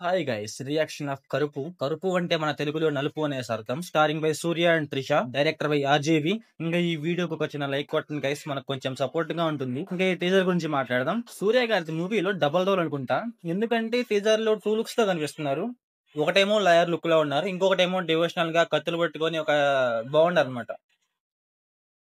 Hi guys, reaction of Karuppu. Karuppu అంటే మన తెలుగులో నలుపు అనేసి అర్థం. Starring by Suriya and Trisha, director by RGV. ఇంకా ఈ వీడియోకి ఒక చిన్న లైక్ కొట్టండి గైస్, మనకు కొంచెం సపోర్ట్ గా ఉంటుంది. ఇంకా ఈ టీజర్ గురించి మాట్లాడదాం. సూర్య గారి మూవీలో డబల్ రోల్ అనుకుంటా, ఎందుకంటే టీజర్ లో 2 లుక్స్ తో కనిపిస్తున్నారు. ఒకటేమో లాయర్ లుక్ లో ఉన్నారు, ఇంకొకటేమో డివోషనల్ గా కత్తులు పట్టుకొని ఒక బాగుండారు అనమాట.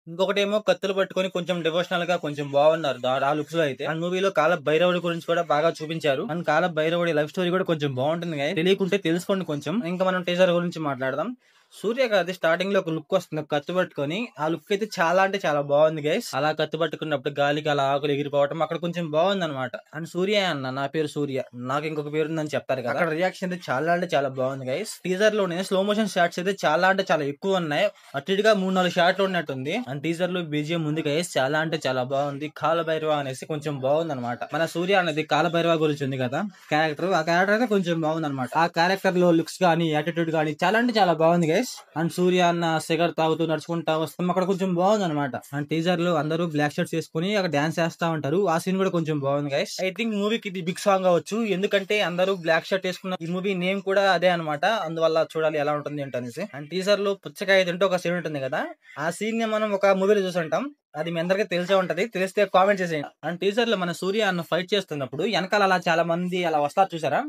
ఇంకొకటేమో కత్తులు పట్టుకొని కొంచెం డివోషనల్ గా కొంచెం బాగున్నారు ఆ లుక్స్ లో అయితే. ఆ మూవీలో కాల భైరవుడి గురించి కూడా బాగా చూపించారు. అండ్ కాల భైరవుడి లవ్ స్టోరీ కూడా కొంచెం బాగుంటుంది guys. తెలియకుంటే తెలుసుకోండి కొంచెం. ఇంకా మనం టీజర్ గురించి మాట్లాడదాం. సూర్య గారి స్టార్టింగ్ లో ఒక లుక్ వస్తుంది, ఒక కత్తి పట్టుకొని. ఆ లుక్ అయితే చాలా అంటే చాలా బాగుంది గైస్. అలా కత్తి పట్టుకున్నప్పుడు గాలికి అలా ఆకులు ఎగిరిపోవటం అక్కడ కొంచెం బాగుంది అనమాట. అండ్ సూర్య అన్న, నా పేరు సూర్య, నాకు ఇంకొక పేరు ఉందని చెప్తారు కదా, అక్కడ రియాక్షన్ అయితే చాలా అంటే చాలా బాగుంది గైస్. టీజర్ లోనే స్లో మోషన్ షాట్స్ అయితే చాలా అంటే చాలా ఎక్కువ ఉన్నాయి. అటు ఇటుగా 3-4 షాట్లు ఉన్నట్టుంది. అండ్ టీజర్ లో బీజిఎం ఉంది గైస్, చాలా అంటే చాలా బాగుంది. కాలభైరవ అనేసి కొంచెం బాగుంది అనమాట. మన సూర్య అనేది కాలభైరవ గురించి ఉంది కదా క్యారెక్టర్, ఆ క్యారెక్టర్ అయితే కొంచెం బాగుంది అనమాట. ఆ క్యారెక్టర్ లో లుక్స్ గానీ యాటిట్యూడ్ గానీ చాలా అంటే చాలా బాగుంది గైస్. అండ్ సూర్య అన్న సిగరెట్ తాగుతూ నడుచుకుంటా వస్తాం, అక్కడ కొంచెం బాగుంది అనమాట. అండ్ టీజర్ లో అందరూ బ్లాక్ షర్ట్స్ వేసుకుని అక్కడ డాన్స్ చేస్తా ఉంటారు, ఆ సీన్ కూడా కొంచెం బాగుంది గైస్. ఐ థింక్ మూవీకి ఇది బిగ్ సాంగ్ అవ్వచ్చు, ఎందుకంటే అందరూ బ్లాక్ షర్ట్ వేసుకున్న ఈ మూవీ నేమ్ కూడా అదే అనమాట. అందువల్ల చూడాలి ఎలా ఉంటుంది ఏంటనేసి. అండ్ టీజర్ లో పుచ్చకాయ తింటూ ఒక సీన్ ఉంటుంది కదా, ఆ సీన్ ని మనం ఒక మూవీలో చూసుంటాం. అది మీ అందరికీ తెలిసే ఉంటది, తెలిస్తే కామెంట్ చేసేయండి. అండ్ టీజర్ లో మన సూర్య అన్న ఫైట్ చేస్తున్నప్పుడు వెనకాల అలా చాలా మంది అలా వస్తారు చూసారా,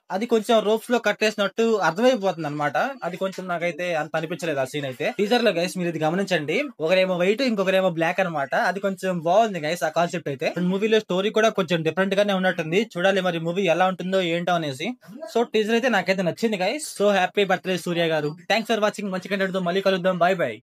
అది కొంచెం రోప్స్ లో కట్టేసినట్టు అర్థమైపోతుంది అనమాట. అది కొంచెం నాకైతే అంత అనిపించలేదు ఆ సీన్ అయితే. టీజర్ లో గైస్ మీరు ఇది గమనించండి, ఒకరేమో వైట్ ఇంకొకరేమో బ్లాక్ అనమాట. అది కొంచెం బాగుంది గైస్ ఆ కాన్సెప్ట్ అయితే. మూవీలో స్టోరీ కూడా కొంచెం డిఫరెంట్ గానే ఉన్నట్టుంది. చూడాలి మరి మూవీ ఎలా ఉంటుందో ఏంటో అనేసి. సో టీజర్ అయితే నాకైతే నచ్చింది గైస్. సో హ్యాపీ బర్త్డే సూర్య గారు. Thanks for watching. మంచి కంటెంట్ తో మళ్ళీ కలుద్దాం. By by.